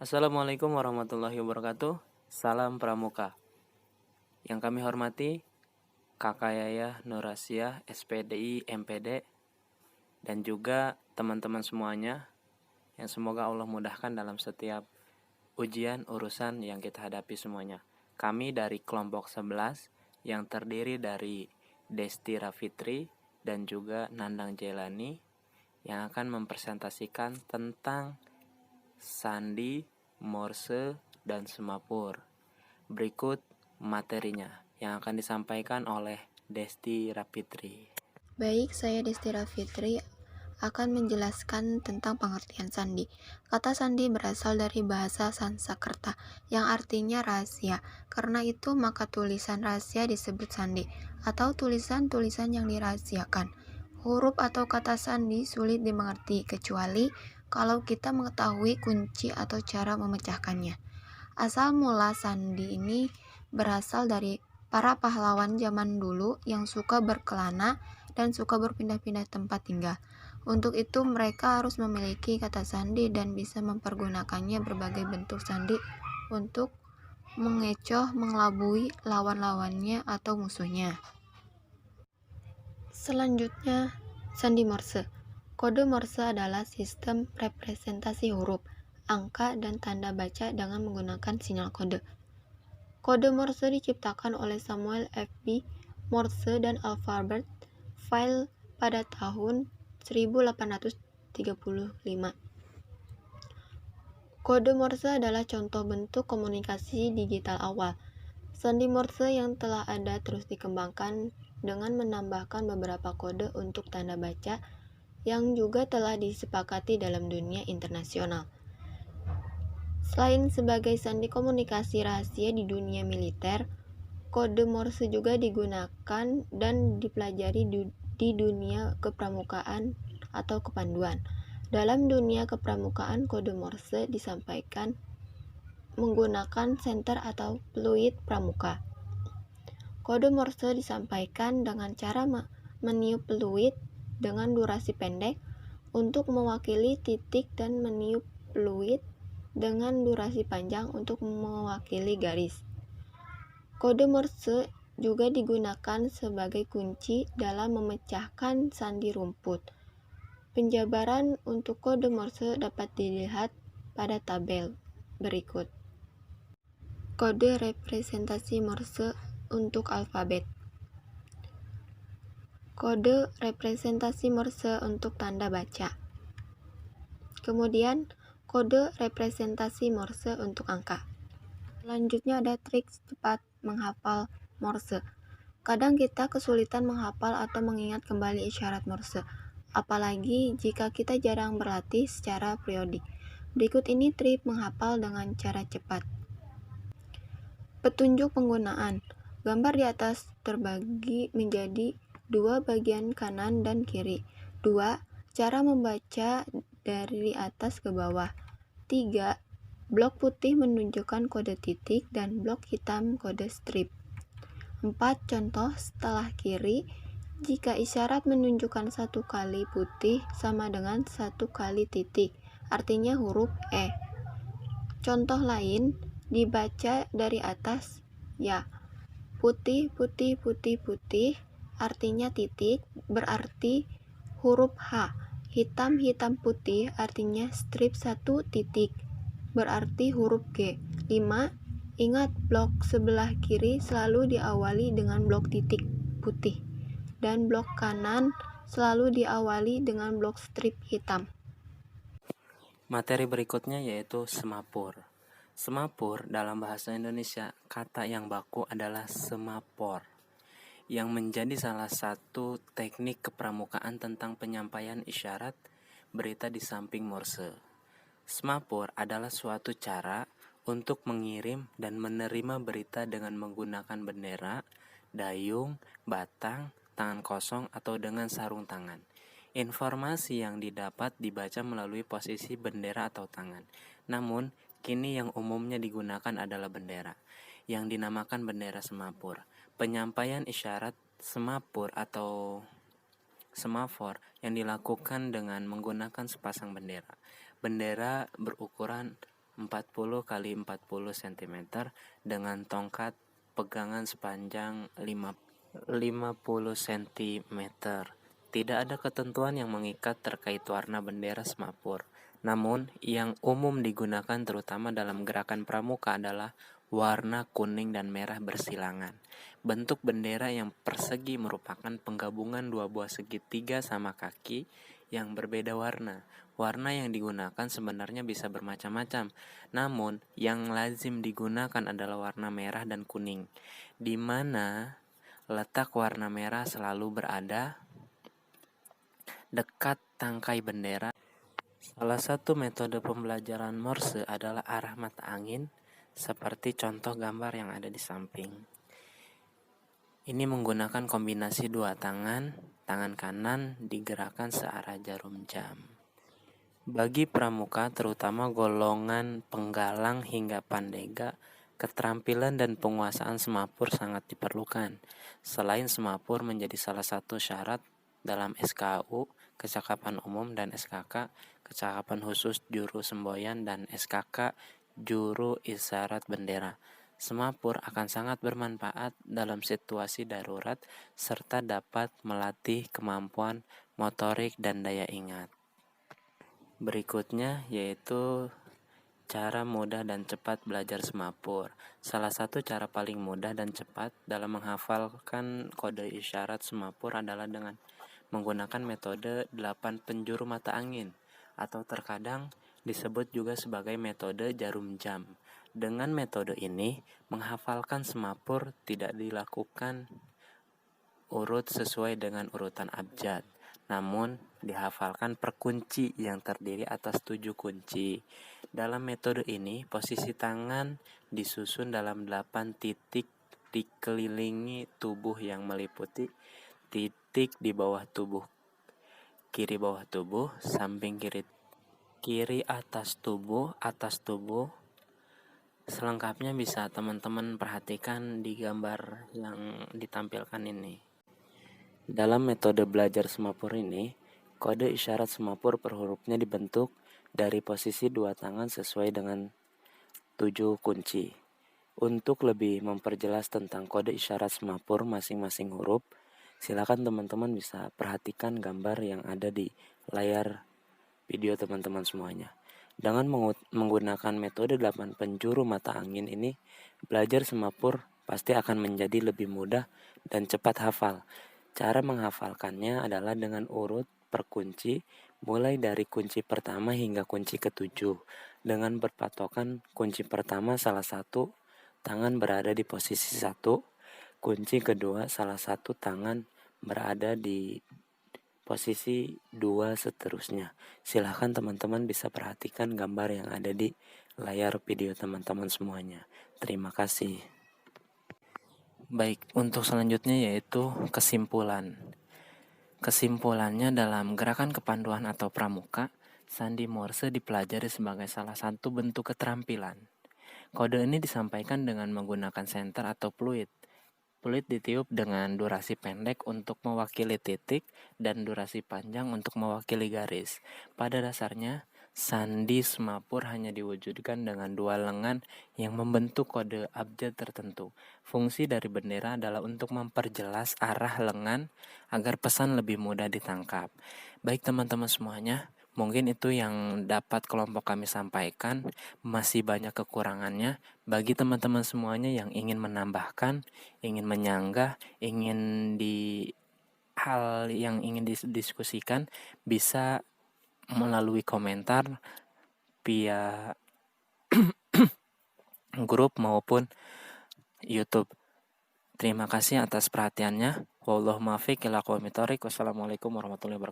Assalamualaikum warahmatullahi wabarakatuh. Salam Pramuka. Yang kami hormati Kakak Yayah Nurasiah, SPDI, MPD, dan juga teman-teman semuanya yang semoga Allah mudahkan dalam setiap ujian urusan yang kita hadapi semuanya. Kami dari kelompok 11 yang terdiri dari Desti Rafitri dan juga Nandang Jelani yang akan mempresentasikan tentang sandi, morse, dan semapur. Berikut materinya yang akan disampaikan oleh Desti Rafitri. Baik, saya Desti Rafitri akan menjelaskan tentang pengertian sandi. Kata sandi berasal dari bahasa Sanskerta yang artinya rahasia. Karena itu, maka tulisan rahasia disebut sandi atau tulisan-tulisan yang dirahasiakan. Huruf atau kata sandi sulit dimengerti kecuali kalau kita mengetahui kunci atau cara memecahkannya. Asal mula sandi ini berasal dari para pahlawan zaman dulu yang suka berkelana dan suka berpindah-pindah tempat tinggal. Untuk itu mereka harus memiliki kata sandi dan bisa mempergunakannya berbagai bentuk sandi untuk mengecoh, mengelabui lawan-lawannya atau musuhnya. Selanjutnya, sandi Morse. Kode Morse adalah sistem representasi huruf, angka, dan tanda baca dengan menggunakan sinyal kode. Kode Morse diciptakan oleh Samuel F.B. Morse dan Alphabet File pada tahun 1835. Kode Morse adalah contoh bentuk komunikasi digital awal. Sandi Morse yang telah ada terus dikembangkan dengan menambahkan beberapa kode untuk tanda baca yang juga telah disepakati dalam dunia internasional. Selain sebagai sandi komunikasi rahasia di dunia militer, kode Morse juga digunakan dan dipelajari di dunia kepramukaan atau kepanduan. Dalam dunia kepramukaan, kode Morse disampaikan menggunakan senter atau fluid pramuka. Kode Morse disampaikan dengan cara meniup fluid dengan durasi pendek untuk mewakili titik dan meniup fluid dengan durasi panjang untuk mewakili garis. Kode Morse juga digunakan sebagai kunci dalam memecahkan sandi rumput. Penjabaran untuk kode Morse dapat dilihat pada tabel berikut. Kode representasi Morse untuk alfabet. Kode representasi Morse untuk tanda baca. Kemudian, kode representasi Morse untuk angka. Selanjutnya ada trik cepat menghafal Morse. Kadang kita kesulitan menghafal atau mengingat kembali isyarat Morse, apalagi jika kita jarang berlatih secara periodik. Berikut ini trik menghafal dengan cara cepat. Petunjuk penggunaan. Gambar di atas terbagi menjadi 2 bagian kanan dan kiri. 2. Cara membaca dari atas ke bawah. 3. Blok putih menunjukkan kode titik dan blok hitam kode strip. 4. Contoh setelah kiri, jika isyarat menunjukkan 1 kali putih sama dengan 1 kali titik, artinya huruf E. Contoh lain, dibaca dari atas, ya. Putih, putih, putih, putih, artinya titik, berarti huruf H. Hitam, hitam, putih, artinya strip 1 titik, berarti huruf G. 5. Ingat, blok sebelah kiri selalu diawali dengan blok titik putih, dan blok kanan selalu diawali dengan blok strip hitam. Materi berikutnya yaitu semapur. Semapur dalam bahasa Indonesia, kata yang baku adalah semapor, yang menjadi salah satu teknik kepramukaan tentang penyampaian isyarat berita di samping Morse. Semapur adalah suatu cara untuk mengirim dan menerima berita dengan menggunakan bendera, dayung, batang, tangan kosong, atau dengan sarung tangan. Informasi yang didapat dibaca melalui posisi bendera atau tangan. Namun, kini yang umumnya digunakan adalah bendera, yang dinamakan bendera semapur. Penyampaian isyarat semapur atau semafor yang dilakukan dengan menggunakan sepasang bendera. Bendera berukuran 40 kali 40 cm dengan tongkat pegangan sepanjang 50 cm. Tidak ada ketentuan yang mengikat terkait warna bendera semapur. Namun, yang umum digunakan terutama dalam gerakan pramuka adalah warna kuning dan merah bersilangan. Bentuk bendera yang persegi merupakan penggabungan dua buah segitiga sama kaki yang berbeda warna. Warna yang digunakan sebenarnya bisa bermacam-macam, namun yang lazim digunakan adalah warna merah dan kuning, di mana letak warna merah selalu berada dekat tangkai bendera. Salah satu metode pembelajaran Morse adalah arah mata angin, seperti contoh gambar yang ada di samping. Ini menggunakan kombinasi dua tangan kanan digerakkan searah jarum jam. Bagi pramuka, terutama golongan penggalang hingga pandega, keterampilan dan penguasaan semapur sangat diperlukan. Selain semapur menjadi salah satu syarat dalam SKU, Kecakapan Umum, dan SKK, Kecakapan Khusus Juru Semboyan, dan SKK, Juru Isyarat Bendera. Semapur akan sangat bermanfaat dalam situasi darurat serta dapat melatih kemampuan motorik dan daya ingat. Berikutnya yaitu cara mudah dan cepat belajar semapur. Salah satu cara paling mudah dan cepat dalam menghafalkan kode isyarat semapur adalah dengan menggunakan metode 8 penjuru mata angin, atau terkadang disebut juga sebagai metode jarum jam. Dengan metode ini, menghafalkan semapur tidak dilakukan urut sesuai dengan urutan abjad, namun dihafalkan per kunci yang terdiri atas 7 kunci. Dalam metode ini, posisi tangan disusun dalam 8 titik dikelilingi tubuh yang meliputi titik di bawah tubuh, kiri bawah tubuh, samping kiri atas tubuh. Selengkapnya bisa teman-teman perhatikan di gambar yang ditampilkan ini. Dalam metode belajar semapur ini, kode isyarat semapur per hurufnya dibentuk dari posisi dua tangan sesuai dengan 7 kunci. Untuk lebih memperjelas tentang kode isyarat semapur masing-masing huruf, silakan teman-teman bisa perhatikan gambar yang ada di layar video teman-teman semuanya. Dengan menggunakan metode 8 penjuru mata angin ini, belajar semapur pasti akan menjadi lebih mudah dan cepat hafal. Cara menghafalkannya adalah dengan urut per kunci, mulai dari kunci pertama hingga kunci ketujuh. Dengan berpatokan kunci pertama salah satu tangan berada di posisi 1, kunci kedua salah satu tangan berada di posisi 2 seterusnya. Silahkan teman-teman bisa perhatikan gambar yang ada di layar video teman-teman semuanya. Terima kasih. Baik, untuk selanjutnya yaitu kesimpulan. Kesimpulannya, dalam gerakan kepanduan atau pramuka, sandi Morse dipelajari sebagai salah satu bentuk keterampilan. Kode ini disampaikan dengan menggunakan senter atau fluid. Fluid ditiup dengan durasi pendek untuk mewakili titik dan durasi panjang untuk mewakili garis. Pada dasarnya, sandi semapur hanya diwujudkan dengan dua lengan yang membentuk kode abjad tertentu. Fungsi dari bendera adalah untuk memperjelas arah lengan agar pesan lebih mudah ditangkap. Baik teman-teman semuanya, mungkin itu yang dapat kelompok kami sampaikan. Masih banyak kekurangannya. Bagi teman-teman semuanya yang ingin menambahkan, ingin menyanggah, hal yang ingin didiskusikan, bisa melalui komentar via grup maupun YouTube. Terima kasih atas perhatiannya. Wassalamualaikum warahmatullahi wabarakatuh.